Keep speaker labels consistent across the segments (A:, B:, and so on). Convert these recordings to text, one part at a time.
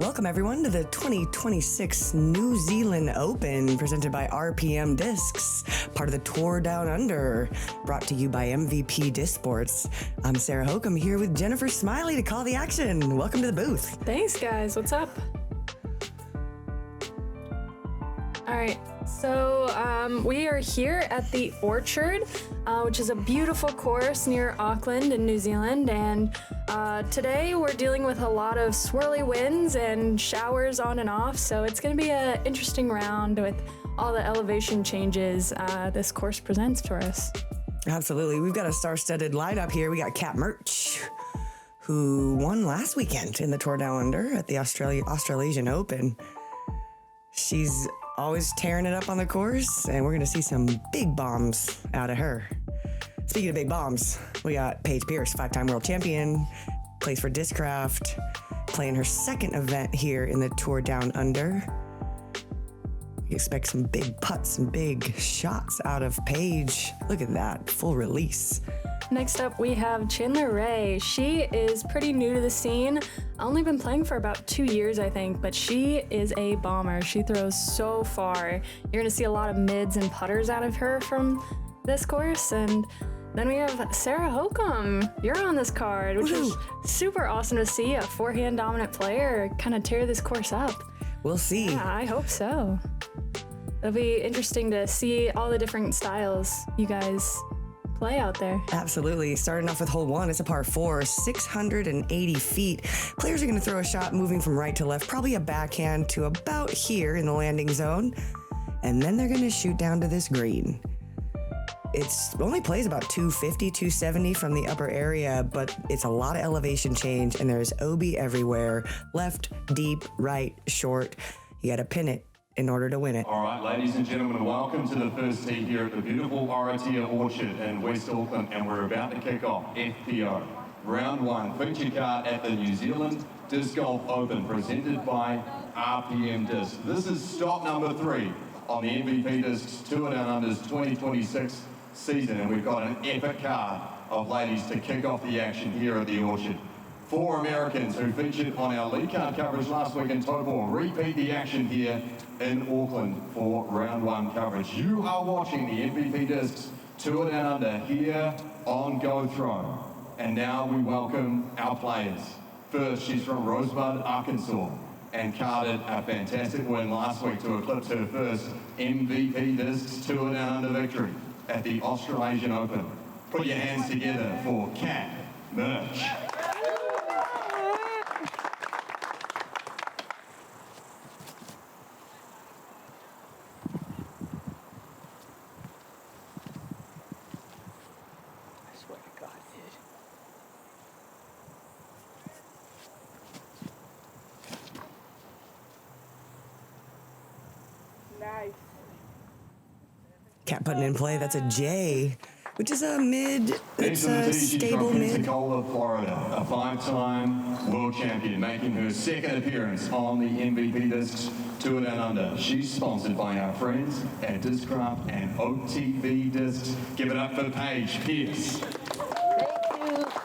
A: Welcome everyone to the 2026 New Zealand Open presented by RPM Discs, part of the Tour Down Under, brought to you by MVP Disc Sports. I'm Sarah Hokom here with Jennifer Smiley to call the action. Welcome to the booth.
B: Thanks guys, what's up? All right, so we are here at the Orchard, which is a beautiful course near Auckland in New Zealand, and today we're dealing with a lot of swirly winds and showers on and off, so it's going to be an interesting round with all the elevation changes this course presents to us.
A: Absolutely. We've got a star-studded lineup here. We got Kat Merstch, who won last weekend in the Tour Down Under at the Australasian Open. She's always tearing it up on the course, and we're going to see some big bombs out of her. Speaking of big bombs, we got Paige Pierce, 5-time world champion, plays for Discraft, playing her second event here in the Tour Down Under. We expect some big putts and big shots out of Paige. Look at that, full release.
B: Next up, we have Chandler Reigh. She is pretty new to the scene. Only been playing for about 2 years, I think, but she is a bomber. She throws so far. You're gonna see a lot of mids and putters out of her from this course. And then we have Sarah Hokom. You're on this card, which is super awesome to see a forehand dominant player kind of tear this course up.
A: We'll see.
B: Yeah, I hope so. It'll be interesting to see all the different styles you guys play out there.
A: Absolutely. Starting off with hole 1, it's a par 4, 680 feet. Players are going to throw a shot moving from right to left, probably a backhand to about here in the landing zone, and then they're going to shoot down to this green. It's only plays about 250, 270 from the upper area, but it's a lot of elevation change, and there's OB everywhere. Left, deep, right, short. You got to pin it in order to win it.
C: All right, ladies and gentlemen, welcome to the first tee here at the beautiful Oratia Orchard in West Auckland, and we're about to kick off FPO. Round 1, feature card at the New Zealand Disc Golf Open, presented by RPM Disc. This is stop number 3 on the MVP Discs Tour Down Under's 2026 season, and we've got an epic card of ladies to kick off the action here at the Orchard. 4 Americans who featured on our lead card coverage last week in Tokyo repeat the action here in Auckland for round 1 coverage. You are watching the MVP Discs Tour Down Under here on Go Throw. And now we welcome our players. First, she's from Rosebud, Arkansas, and carded a fantastic win last week to eclipse her first MVP Discs Tour Down Under victory at the Australasian Open. Put your hands together for Kat Merstch.
B: Nice.
A: Cat putting in play, that's a J, which is a mid, it's a stable mid.
C: Pensacola, Florida, a 5-time world champion, making her second appearance on the MVP Discs Tour Down Under. She's sponsored by our friends at Discraft and OTB Discs. Give it up for Paige Pierce.
B: Thank you.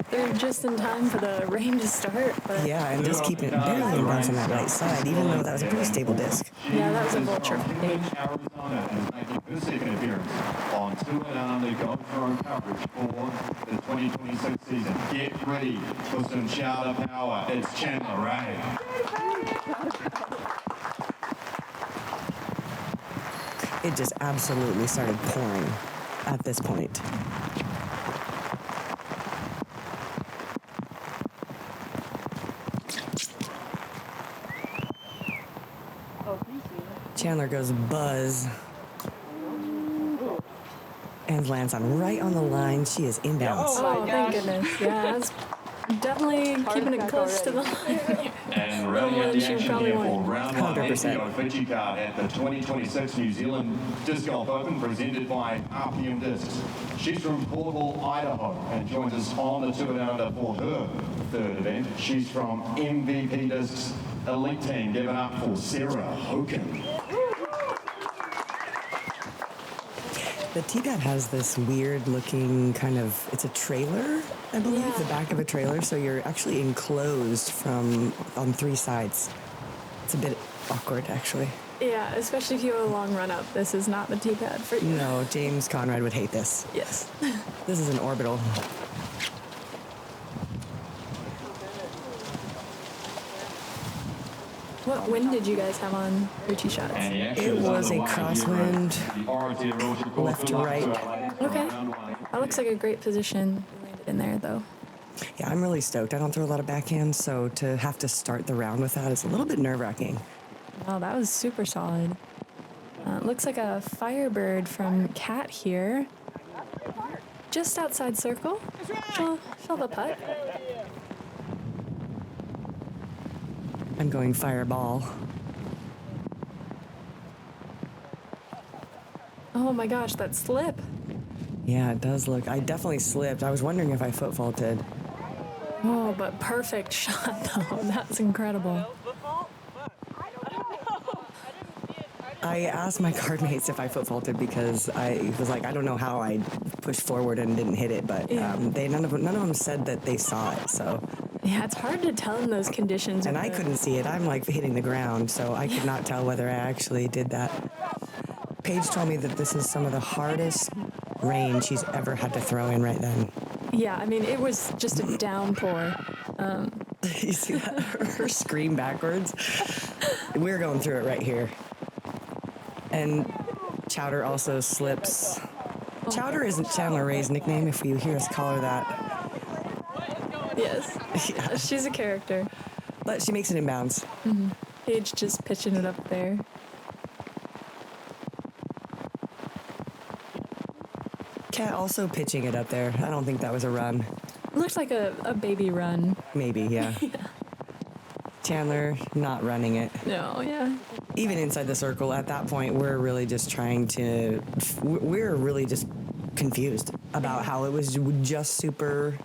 B: They're just in time for the rain to start, but
A: Yeah, and just keeping it barely in bounds on that right side, even though that was a pretty stable disc.
B: yeah, that was a vulture.
C: Arizona is making her second appearance on Tour Down Under Go Throw coverage for the 2026 season. Get ready for some shout power. It's Chandler Reigh.
A: It just absolutely started pouring at this point. Chandler goes buzz and lands right on the line. She is inbounds.
B: Oh, thank goodness. Yeah, that's Definitely keeping it close to the line.
C: And rounding out the
B: She
C: action
B: probably
C: here for
B: won't.
C: round one
A: 100%.
C: FPO Fiji card at the 2026 New Zealand Disc Golf Open presented by RPM Discs. She's from Portable, Idaho and joins us on the Tour Down Under for her third event. She's from MVP Discs Elite Team. Give it up for Sarah Hokom.
A: The T-pad has this weird looking kind of, it's a trailer, I believe,
B: Yeah.
A: the back of a trailer, so you're actually enclosed on 3 sides. It's a bit awkward, actually.
B: Yeah, especially if you have a long run up. This is not the T-pad for you.
A: No, James Conrad would hate this.
B: Yes.
A: This is an orbital.
B: What wind did you guys have on your tee shots?
A: It was a crosswind, left to right.
B: Okay. That looks like a great position. You landed in there, though.
A: Yeah, I'm really stoked. I don't throw a lot of backhand, so to have to start the round with that is a little bit nerve-wracking.
B: Wow, that was super solid. Looks like a Firebird from Cat here. Just outside circle. She'll the putt.
A: I'm going fireball.
B: Oh my gosh, that slip.
A: Yeah, it does look. I definitely slipped. I was wondering if I foot faulted.
B: Oh, but perfect shot though. That's incredible.
A: I asked my card mates if I foot faulted because I was like, I don't know how I pushed forward and didn't hit it, but
B: Yeah.
A: none of them said that they saw it. So,
B: Yeah, it's hard to tell in those conditions.
A: and I couldn't see it. I'm like hitting the ground, so I could not tell whether I actually did that. Paige told me that this is some of the hardest rain she's ever had to throw in right then.
B: Yeah, I mean, it was just a downpour.
A: You see that? Her scream backwards. We're going through it right here. And Chowder also slips. Chowder isn't Chandler Ray's nickname, if you hear us call her that.
B: Yes.
A: Yeah.
B: She's a character.
A: But she makes it in bounds.
B: Paige just pitching it up there.
A: Kat also pitching it up there. I don't think that was a run.
B: Looks like a baby run.
A: Maybe, yeah. Chandler not running it.
B: No, yeah.
A: Even inside the circle, at that point, we're really just confused about how it was just super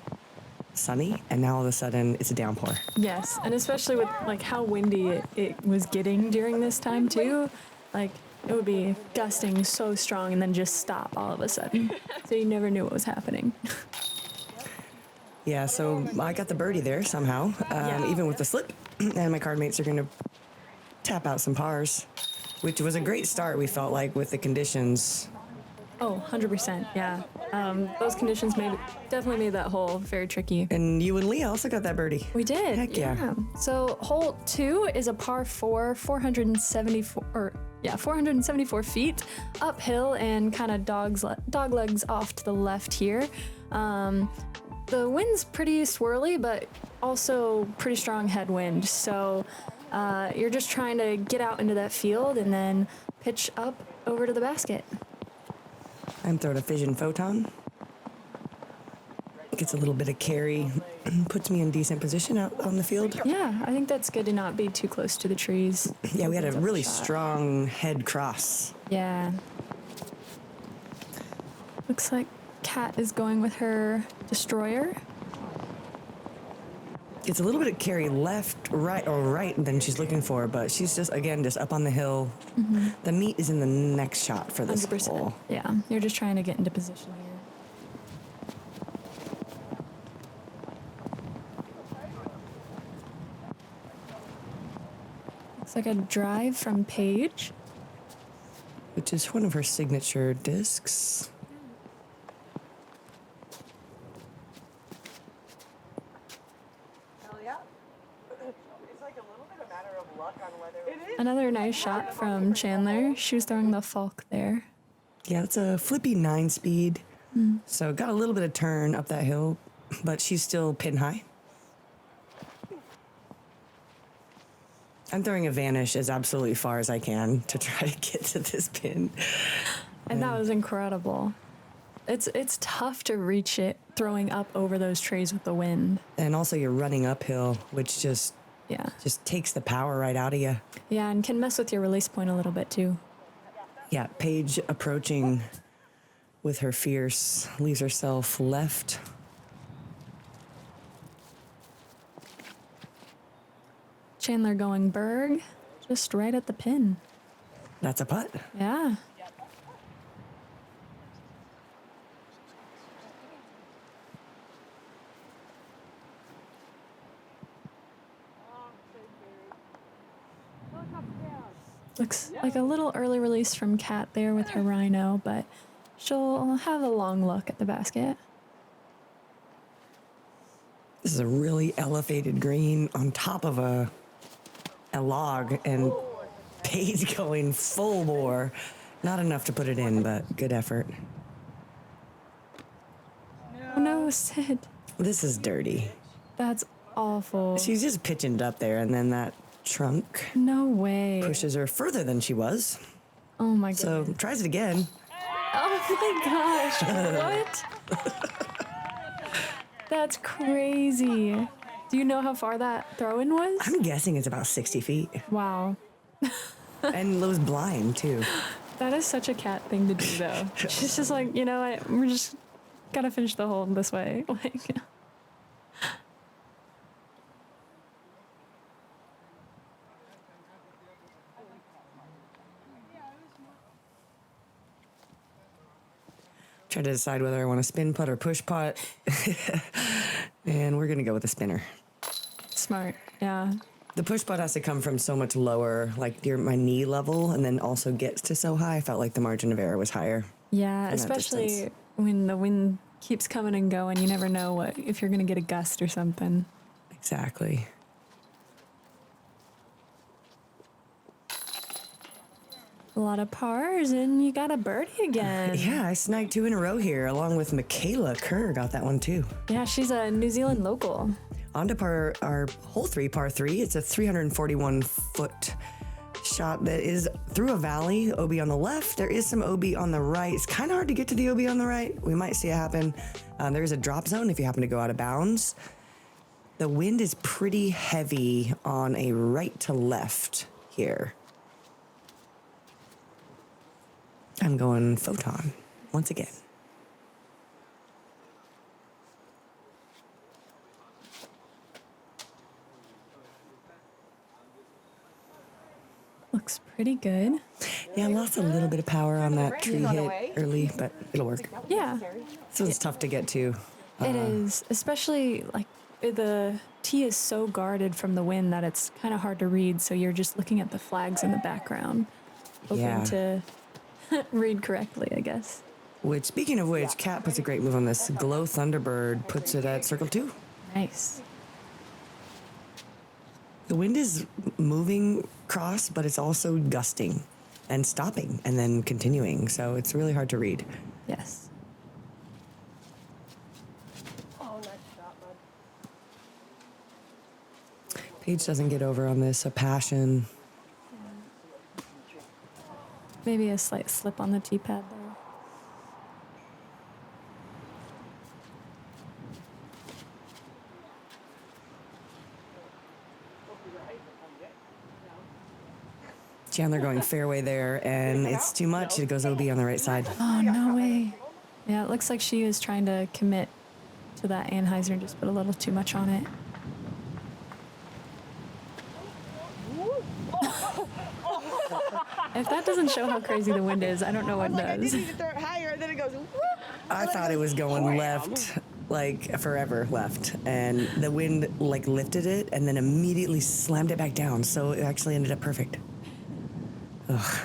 A: sunny, and now all of a sudden it's a downpour.
B: Yes, and especially with like how windy it was getting during this time too. Like it would be gusting so strong and then just stop all of a sudden. So you never knew what was happening.
A: Yeah, so I got the birdie there somehow, even with the slip, and my card mates are going to tap out some pars, which was a great start, we felt like, with the conditions.
B: Oh, 100%, yeah. Those conditions definitely made that hole very tricky.
A: And you and Leah also got that birdie.
B: We did.
A: Heck yeah.
B: So hole 2 is a par 4, 474 feet uphill and kind of dog legs off to the left here. The wind's pretty swirly, but also pretty strong headwind. So you're just trying to get out into that field and then pitch up over to the basket.
A: I'm throwing a fission photon. Gets a little bit of carry, puts me in decent position out on the field.
B: Yeah, I think that's good to not be too close to the trees.
A: Yeah, we had a really strong head cross.
B: Yeah. Looks like Kat is going with her destroyer.
A: It's a little bit of carry left, right, or right than she's looking for, but she's just up on the hill. Mm-hmm. The meat is in the next shot for this
B: 100%.
A: hole.
B: Yeah, you're just trying to get into position here. Looks like a drive from Paige.
A: Which is one of her signature discs.
B: Another nice shot from Chandler. She was throwing the Falk there.
A: Yeah, it's a flippy 9-speed. So got a little bit of turn up that hill, but she's still pin high. I'm throwing a vanish as absolutely far as I can to try to get to this pin.
B: And that was incredible. It's tough to reach it throwing up over those trays with the wind.
A: And also you're running uphill, which just takes the power right out of you.
B: Yeah, and can mess with your release point a little bit too.
A: Yeah, Paige approaching with her fierce, leaves herself left.
B: Chandler going Berg, just right at the pin.
A: That's a putt.
B: Yeah. Looks like a little early release from Kat there with her Rhino, but she'll have a long look at the basket.
A: This is a really elevated green on top of a log, and Paige going full bore. Not enough to put it in, but good effort.
B: Oh no, Sid.
A: This is dirty.
B: That's awful.
A: She's just pitching up there, and then that trunk
B: No way.
A: pushes her further than she was.
B: Oh my god.
A: So tries it again.
B: Oh my gosh. What? That's crazy. Do you know how far that throw-in was?
A: I'm guessing it's about 60 feet.
B: Wow.
A: And it was blind, too.
B: That is such a Cat thing to do, though. She's just like, you know what? We're just gotta finish the hole this way. Like,
A: Try to decide whether I want to spin putt or push putt. And we're going to go with a spinner.
B: smart. Yeah.
A: The push putt has to come from so much lower, like near my knee level, and then also gets to so high. I felt like the margin of error was higher.
B: Yeah,
A: that
B: especially
A: distance.
B: when the wind keeps coming and going. You never know if you're going to get a gust or something.
A: Exactly.
B: A lot of pars, and you got a birdie again.
A: Yeah, I snagged 2 in a row here, along with Michaela Kerr got that one too.
B: Yeah, she's a New Zealand local.
A: On to our hole 3, par 3. It's a 341-foot shot that is through a valley, OB on the left. There is some OB on the right. It's kind of hard to get to the OB on the right. We might see it happen. There's a drop zone if you happen to go out of bounds. The wind is pretty heavy on a right to left here. I'm going photon once again.
B: Looks pretty good.
A: Yeah, I lost a little bit of power on that tree hit early, but it'll work.
B: Yeah,
A: So it's tough to get to.
B: it is. Especially like the tee is so guarded from the wind that it's kind of hard to read. So you're just looking at the flags in the background, hoping
A: Yeah.
B: to read correctly, I guess.
A: Which, speaking of which, Kat puts a great move on this. Glow Thunderbird puts it at circle 2.
B: Nice.
A: The wind is moving cross, but it's also gusting and stopping and then continuing. So it's really hard to read.
B: Yes.
A: Paige doesn't get over on this. A passion.
B: Maybe a slight slip on the tee pad there.
A: Chandler going fairway there, and it's too much. It goes OB on the right side.
B: Oh, no way. Yeah, it looks like she was trying to commit to that Anheuser and just put a little too much on it. If that doesn't show how crazy the wind is, I don't know what
D: I
B: does.
D: didn't even throw it higher, and then it goes, whoop.
A: I thought it was going left, like forever left, and the wind like lifted it and then immediately slammed it back down. So it actually ended up perfect. Ugh,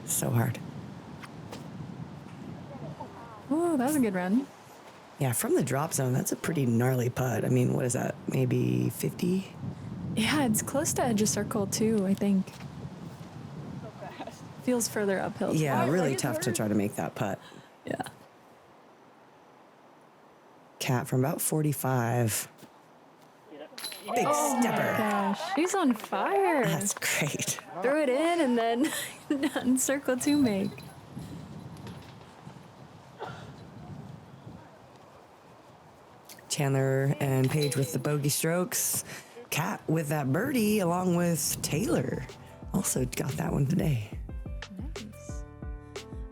A: so hard.
B: Oh, that was a good run.
A: Yeah, from the drop zone, that's a pretty gnarly putt. I mean, what is that? Maybe 50?
B: Yeah, it's close to edge of circle too, I think. Feels further uphill.
A: Yeah, really tough to try to make that putt.
B: Yeah.
A: Cat from about 45. Big stepper.
B: Gosh, she's on fire.
A: That's great.
B: Throw it in and then on circle 2 make.
A: Chandler and Paige with the bogey strokes. Kat with that birdie, along with Taylor. Also got that one today.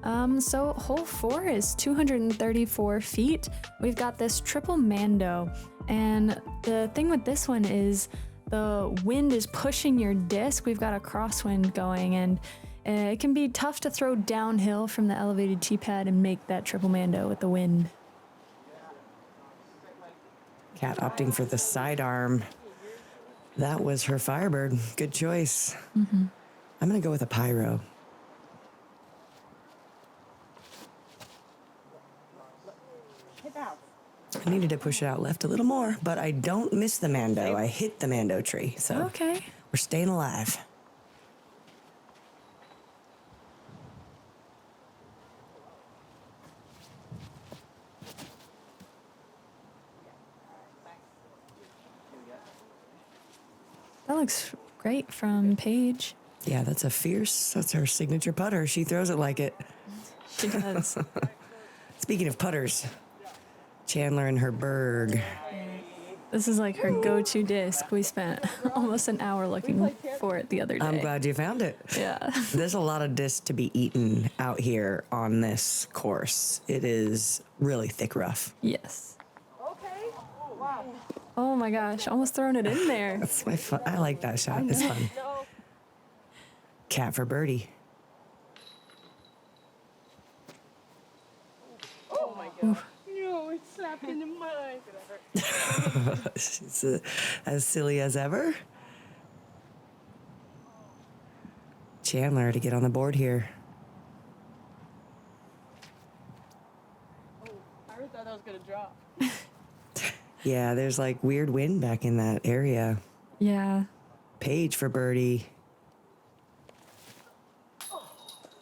B: Nice. So hole 4 is 234 feet. We've got this triple mando. And the thing with this one is the wind is pushing your disc. We've got a crosswind going, and it can be tough to throw downhill from the elevated tee pad and make that triple mando with the wind.
A: Kat opting for the sidearm. That was her Firebird. Good choice.
B: Mm-hmm.
A: I'm going to go with a Pyro. I needed to push it out left a little more, but I don't miss the Mando. I hit the Mando tree, so
B: Okay.
A: we're staying alive.
B: That looks great from Paige.
A: Yeah, that's her signature putter. She throws it like it.
B: She does.
A: Speaking of putters, Chandler and her Berg.
B: This is like her go-to disc. We spent almost an hour looking for it the other day.
A: I'm glad you found it.
B: Yeah.
A: There's a lot of disc to be eaten out here on this course. It is really thick rough.
B: Yes. Oh my gosh, almost thrown it in there.
A: That's my fun. I like that shot. It's fun. Cat for birdie.
D: Oh my god. No, it's slapped in the mud.
A: She's as silly as ever. Chandler to get on the board here.
D: Oh, I really thought that was gonna drop.
A: Yeah, there's like weird wind back in that area.
B: Yeah.
A: Paige for birdie.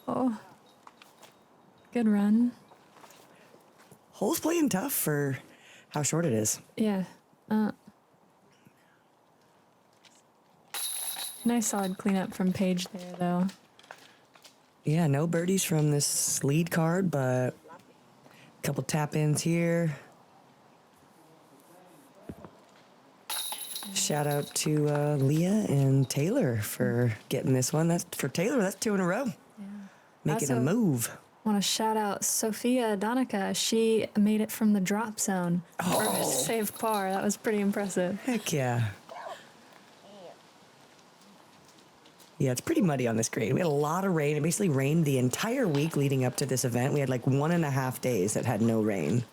B: Oh. Good run.
A: Hole's playing tough for how short it is.
B: Yeah. Nice solid cleanup from Paige there, though.
A: Yeah, no birdies from this lead card, but a couple tap-ins here. Shout out to Leah and Taylor for getting this one. That's for Taylor. That's 2 in a row.
B: Yeah.
A: Making a
B: Also,
A: move.
B: Want to shout out Sophia Donica. She made it from the drop zone for a safe par. That was pretty impressive.
A: Heck yeah. Yeah, it's pretty muddy on this green. We had a lot of rain. It basically rained the entire week leading up to this event. We had like 1.5 days that had no rain.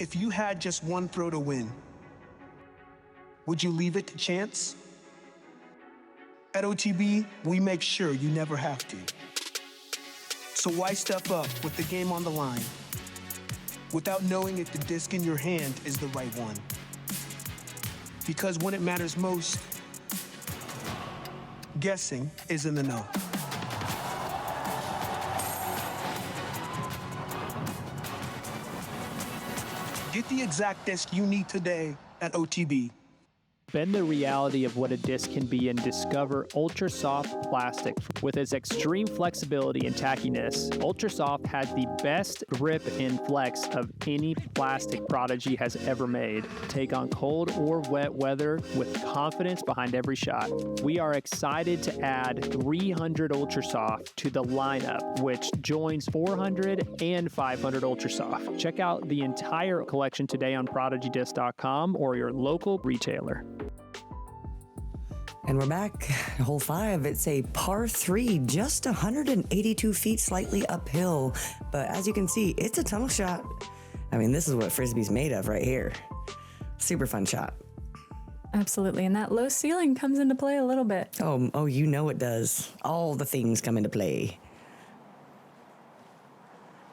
E: If you had just one throw to win, would you leave it to chance? At OTB, we make sure you never have to. So why step up with the game on the line without knowing if the disc in your hand is the right one? Because when it matters most, guessing is in the know. Get the exact disc you need today at OTB.
F: Bend the reality of what a disc can be and discover Ultra Soft plastic. With its extreme flexibility and tackiness, Ultra Soft has the best grip and flex of any plastic Prodigy has ever made. Take on cold or wet weather with confidence behind every shot. We are excited to add 300 Ultra Soft to the lineup, which joins 400 and 500 Ultra Soft. Check out the entire collection today on ProdigyDisc.com or your local retailer.
A: And we're back. Hole 5. It's a par 3, just 182 feet, slightly uphill. But as you can see, it's a tunnel shot. I mean, this is what Frisbee's made of right here. Super fun shot.
B: Absolutely. And that low ceiling comes into play a little bit.
A: Oh, you know it does. All the things come into play.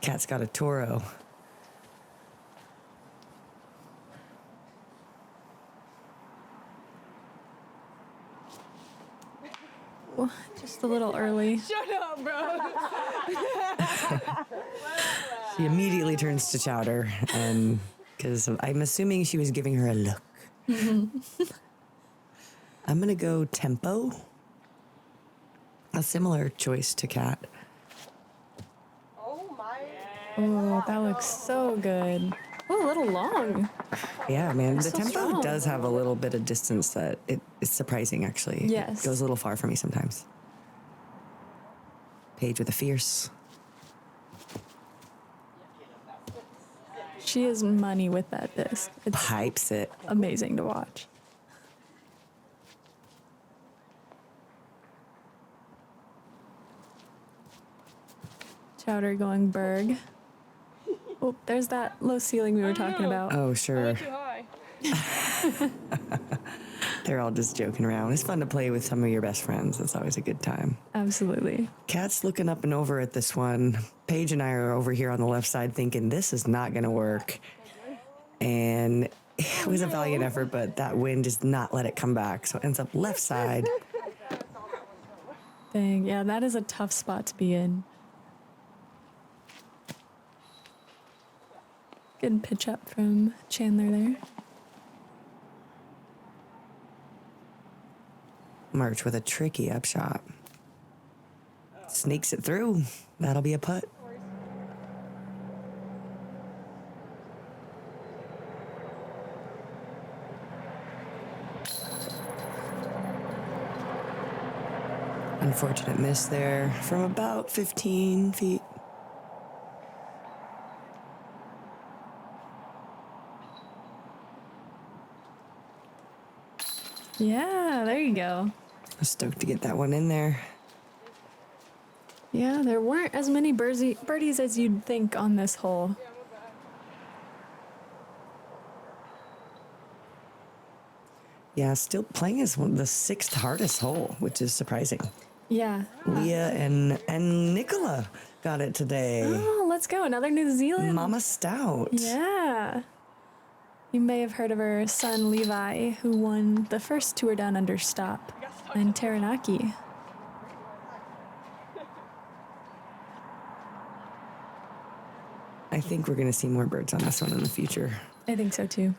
A: Cat's got a Toro.
B: Oh, just a little early.
D: Shut up, bro.
A: She immediately turns to Chowder, and because I'm assuming she was giving her a look. I'm gonna go tempo. A similar choice to Cat.
D: Oh my.
B: Oh, that looks so good. Oh, a little long.
A: Yeah, man, the
B: so
A: tempo
B: strong.
A: does have a little bit of distance that it's surprising, actually.
B: Yes.
A: It goes a little far for me sometimes. Paige with a fierce.
B: She is money with that disc. It's
A: Pipes it.
B: amazing to watch. Chowder going Berg. Oh, there's that low ceiling we were talking about.
A: Oh, sure.
D: Too high.
A: They're all just joking around. It's fun to play with some of your best friends. It's always a good time.
B: Absolutely.
A: Kat's looking up and over at this one. Paige and I are over here on the left side thinking this is not going to work. And it was a valiant effort, but that wind does not let it come back. So it ends up left side.
B: Dang, yeah, that is a tough spot to be in. Good pitch up from Chandler there.
A: Merstch with a tricky upshot. Sneaks it through. That'll be a putt. Unfortunate miss there from about 15 feet.
B: Yeah, there you go.
A: I was stoked to get that one in there.
B: Yeah, there weren't as many birdies as you'd think on this hole.
A: Yeah, still playing as the sixth hardest hole, which is surprising.
B: Yeah.
A: Leah and Nicola got it today.
B: Oh, let's go. Another New Zealand.
A: Mama Stout.
B: Yeah. You may have heard of her son Levi, who won the first Tour Down Under stop in Taranaki.
A: I think we're going to see more birds on this one in the future.
B: I think so too.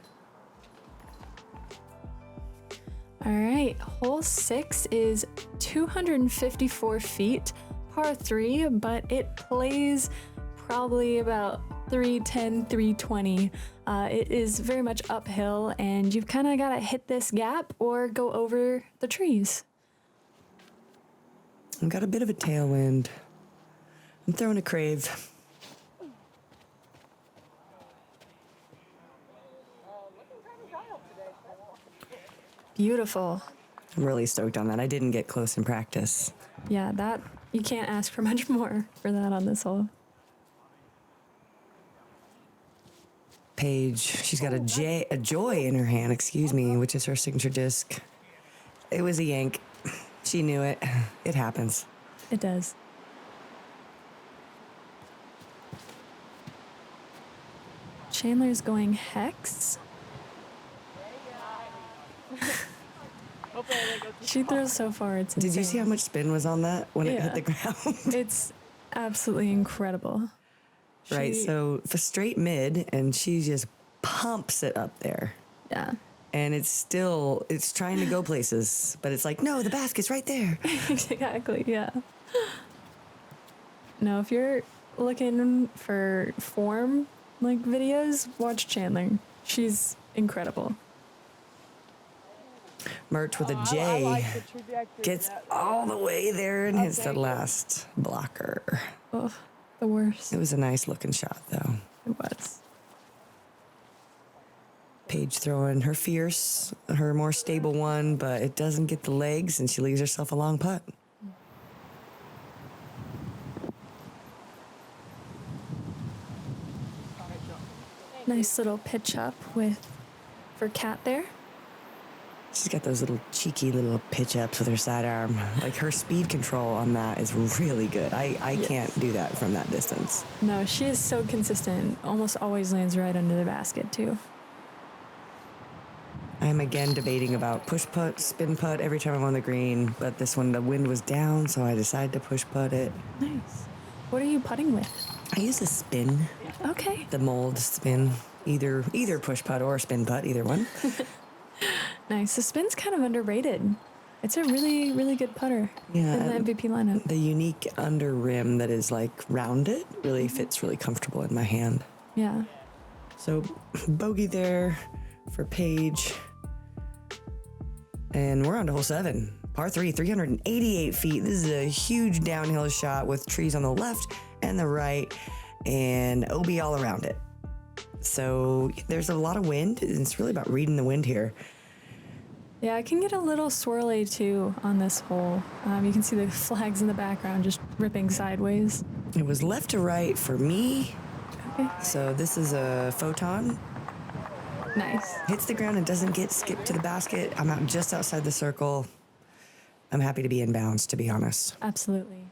B: All right, hole 6 is 254 feet, par 3, but it plays probably about 310, 320. It is very much uphill, and you've kind of got to hit this gap or go over the trees.
A: I've got a bit of a tailwind. I'm throwing a crave.
B: Beautiful.
A: I'm really stoked on that. I didn't get close in practice.
B: Yeah, that you can't ask for much more for that on this hole.
A: Paige, she's got a joy in her hand, excuse me, which is her signature disc. It was a yank. She knew it. It happens.
B: It does. Chandler's going hex. She throws so far, it's insane.
A: Did you see how much spin was on that when it hit the ground?
B: It's absolutely incredible.
A: Right,
B: She-
A: so for straight mid, and she just pumps it up there.
B: Yeah.
A: And it's trying to go places, but it's like, no, the basket's right there.
B: Exactly, yeah. No, if you're looking for form, like videos, watch Chandler. She's incredible.
A: Merstch with a
D: I
A: J
D: like the trajectory
A: gets
D: of that.
A: all the way there and hits the
D: take it.
A: last blocker.
B: Oh, the worst.
A: It was a nice looking shot, though.
B: It was.
A: Paige throwing her fierce, her more stable one, but it doesn't get the legs, and she leaves herself a long putt.
B: Nice little pitch up for Kat there.
A: She's got those little cheeky little pitch ups with her sidearm. Like her speed control on that is really good. I can't do that from that distance.
B: No, she is so consistent. Almost always lands right under the basket too.
A: I'm again debating about push putt, spin putt every time I'm on the green, but this one the wind was down, so I decided to push putt it.
B: Nice. What are you putting with?
A: I use a spin,
B: Okay.
A: the mold spin, either push putt or spin putt, either one.
B: Nice. The spin's kind of underrated. It's a really, really good putter
A: Yeah,
B: in the
A: and
B: MVP lineup.
A: the unique under rim that is like rounded really fits really comfortable in my hand.
B: Yeah.
A: So bogey there for Paige. And we're on to hole 7. Par 3, 388 feet. This is a huge downhill shot with trees on the left and the right and OB all around it. So there's a lot of wind. It's really about reading the wind here.
B: Yeah, I can get a little swirly too on this hole. You can see the flags in the background just ripping sideways.
A: It was left to right for me.
B: Okay.
A: So this is a photon.
B: Nice.
A: Hits the ground and doesn't get skipped to the basket. I'm out just outside the circle. I'm happy to be in bounds, to be honest.
B: Absolutely.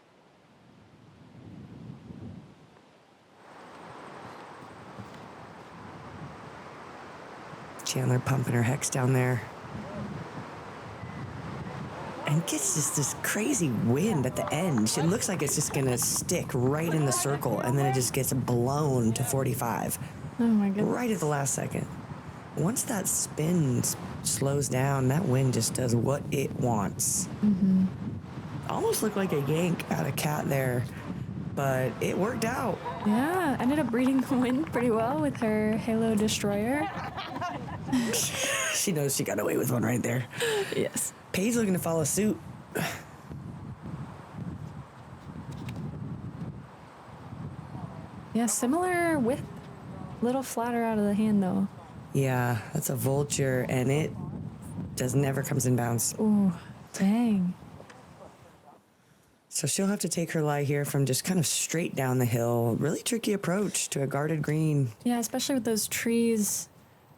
A: Chandler pumping her hex down there. And gets just this crazy wind at the end. It looks like it's just going to stick right in the circle, and then it just gets blown to 45.
B: Oh my goodness.
A: Right at the last second. Once that spin slows down, that wind just does what it wants. Mm-hmm. Almost looked like a yank out of Cat there, but it worked out.
B: Yeah, ended up reading the wind pretty well with her Halo Destroyer.
A: She knows she got away with one right there.
B: Yes.
A: Paige looking to follow suit.
B: Yeah, similar width. Little flatter out of the hand though.
A: Yeah, that's a vulture, and it never comes in bounds.
B: Ooh, dang.
A: So she'll have to take her lie here from just kind of straight down the hill. Really tricky approach to a guarded green.
B: Yeah, especially with those trees.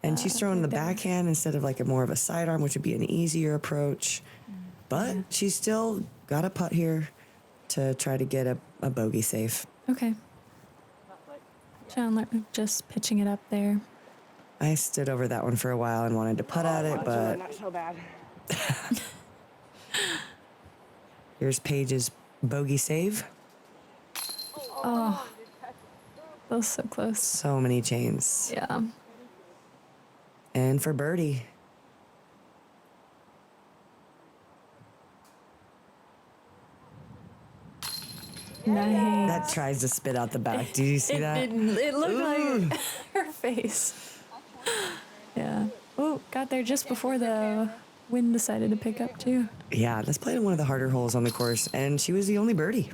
A: And she's throwing the
B: there.
A: backhand instead of like a more of a sidearm, which would be an easier approach. But she's still got a putt here to try to get a bogey safe.
B: Okay. Chandler just pitching it up there.
A: I stood over that one for a while and wanted to putt at it, but
D: Not so bad.
A: here's Paige's bogey save.
B: Oh, that was so close.
A: So many chains.
B: Yeah.
A: And for birdie.
B: Nice.
A: That tries to spit out the back. Did you see that?
B: It looked like her face. Yeah. Oh, got there just before the wind decided to pick up too.
A: Yeah, let's play one of the harder holes on the course, and she was the only birdie.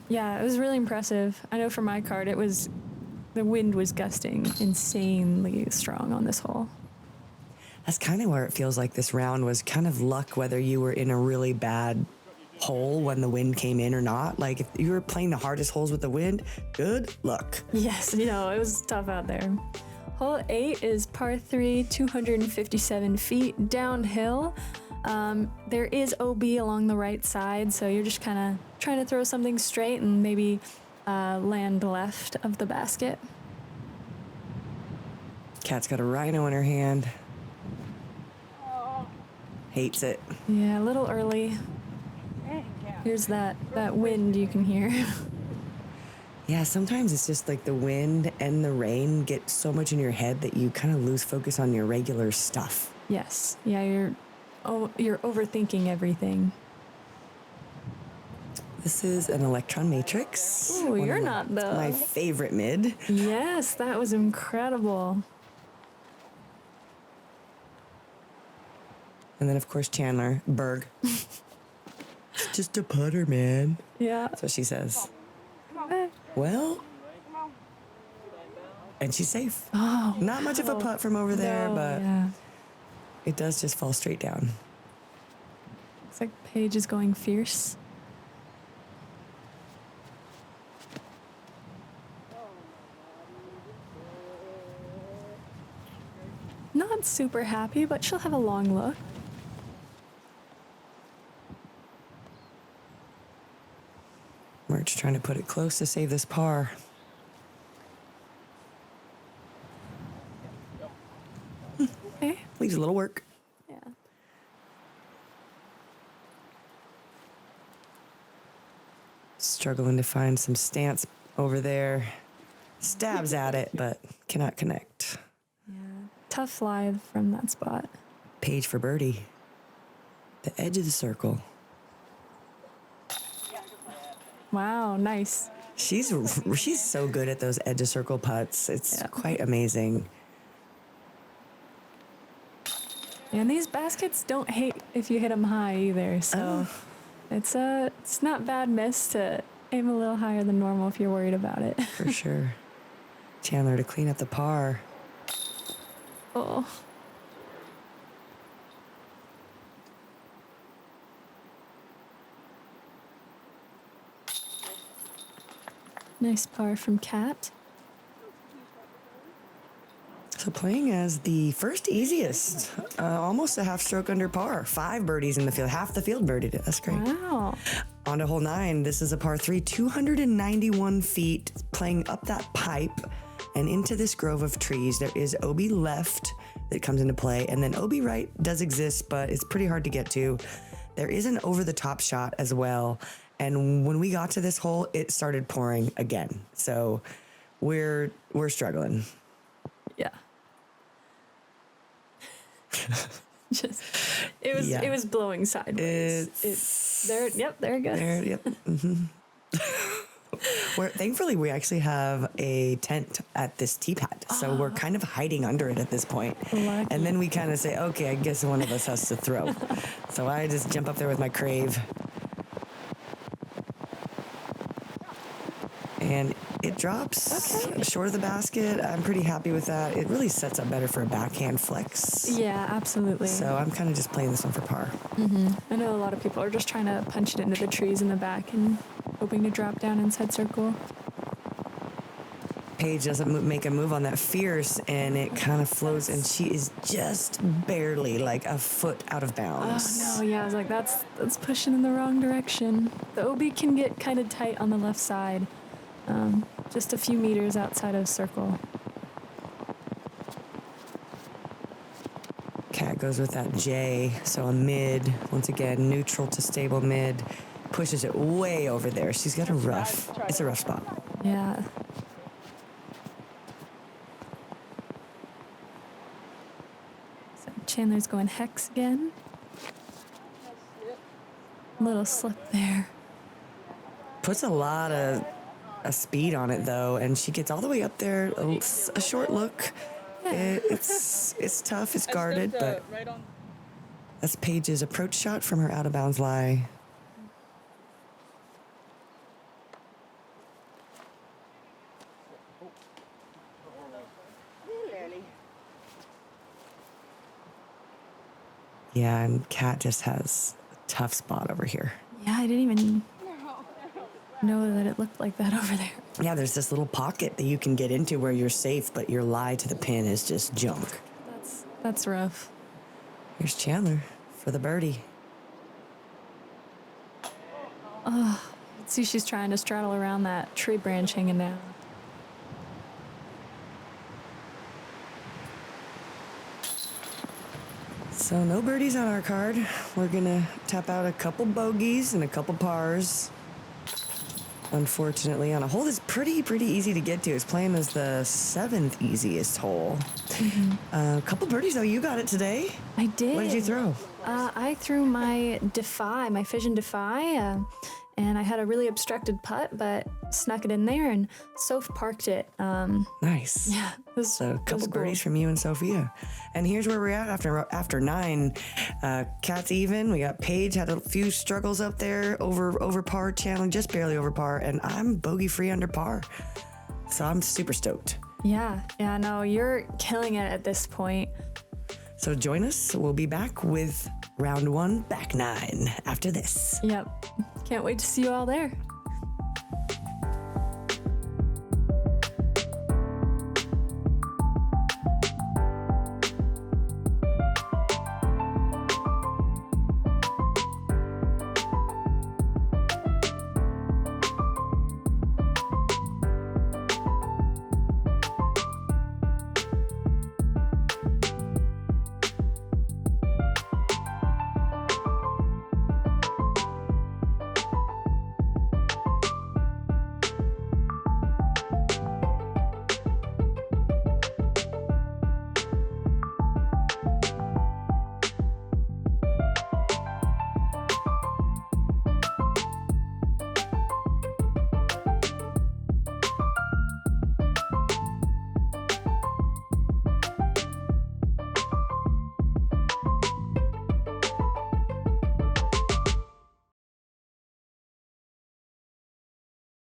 B: Yeah, it was really impressive. I know for my card, the wind was gusting insanely strong on this hole.
A: That's kind of where it feels like this round was kind of luck, whether you were in a really bad hole when the wind came in or not. Like, if you were playing the hardest holes with the wind, good luck.
B: Yes, it was tough out there. Hole 8 is par 3, 257 feet downhill. There is OB along the right side, so you're just kind of trying to throw something straight and maybe land left of the basket.
A: Kat's got a rhino in her hand. Hates it.
B: Yeah, a little early. Here's that wind you can hear.
A: Yeah, sometimes it's just like the wind and the rain get so much in your head that you kind of lose focus on your regular stuff.
B: Yes. Yeah, you're overthinking everything.
A: This is an Electron Matrix.
B: Ooh,
A: One
B: you're
A: of
B: not though.
A: my favorite mid.
B: Yes, that was incredible.
A: And then, of course, Chandler, Berg. It's just a putter, man.
B: Yeah.
A: That's what she says. Well, and she's safe.
B: Oh.
A: Not much of a putt from over there,
B: No,
A: but
B: yeah.
A: it does just fall straight down.
B: Looks like Paige is going fierce. Not super happy, but she'll have a long look.
A: Merstch trying to put it close to save this par.
B: Okay.
A: Leaves a little work. struggling to find some stance over there. Stabs at it, but cannot connect.
B: Yeah, tough fly from that spot.
A: Page for birdie. The edge of the circle.
B: Wow, nice.
A: She's so good at those edge of circle putts. It's quite amazing.
B: And these baskets don't hate if you hit them high either, so it's not bad miss to aim a little higher than normal if you're worried about it.
A: For sure. Chandler to clean up the par.
B: Oh. Nice par from Kat.
A: So playing as the first easiest, almost a half stroke under par. 5 birdies in the field, half the field birdied it. That's great.
B: Wow.
A: On to hole 9. This is a par 3, 291 feet, playing up that pipe and into this grove of trees. There is OB left that comes into play, and then OB right does exist, but it's pretty hard to get to. There is an over-the-top shot as well, and when we got to this hole, it started pouring again. So we're struggling.
B: Yeah. It was blowing sideways. There it goes.
A: Yep. Thankfully, we actually have a tent at this tee pad, so we're kind of hiding under it at this point.
B: Lucky.
A: And then we kind of say, okay, I guess one of us has to throw. So I just jump up there with my crave. And it drops short of the basket. I'm pretty happy with that. It really sets up better for a backhand flex.
B: Yeah, absolutely.
A: So I'm kind of just playing this one for par.
B: I know a lot of people are just trying to punch it into the trees in the back and hoping to drop down inside circle.
A: Paige doesn't make a move on that fierce, and it kind of flows, and she is just barely like a foot out of bounds.
B: Oh no, yeah, I was like, that's pushing in the wrong direction. The OB can get kind of tight on the left side, just a few meters outside of circle.
A: Cat goes with that J, so a mid, once again, neutral to stable mid, pushes it way over there. She's got it's a rough spot.
B: Yeah. So Chandler's going hex again. Little slip there.
A: Puts a lot of speed on it, though, and she gets all the way up there, a short look.
B: Yeah.
A: It's tough, it's guarded, but that's Paige's approach shot from her out-of-bounds lie. Yeah, and Kat just has a tough spot over here.
B: Yeah, I didn't even know that it looked like that over there.
A: Yeah, there's this little pocket that you can get into where you're safe, but your lie to the pin is just junk.
B: That's rough.
A: Here's Chandler for the birdie.
B: Oh, let's see, she's trying to straddle around that tree branch hanging down.
A: So no birdies on our card. We're gonna tap out a couple bogeys and a couple pars. Unfortunately, on a hole that's pretty easy to get to. It's playing as the 7th easiest hole. A couple birdies though. You got it today.
B: I did.
A: What did you throw?
B: I threw my Defy, my Fission Defy, and I had a really obstructed putt, but snuck it in there and Soph parked it.
A: Nice.
B: Yeah,
A: So a couple birdies from you and Sophia. And here's where we're at after 9. Cat's even. We got Paige had a few struggles up there over par, Chandler just barely over par, and I'm bogey free under par. So I'm super stoked.
B: Yeah, no, you're killing it at this point.
A: So join us. We'll be back with round 1, back 9 after this.
B: Yep. Can't wait to see you all there.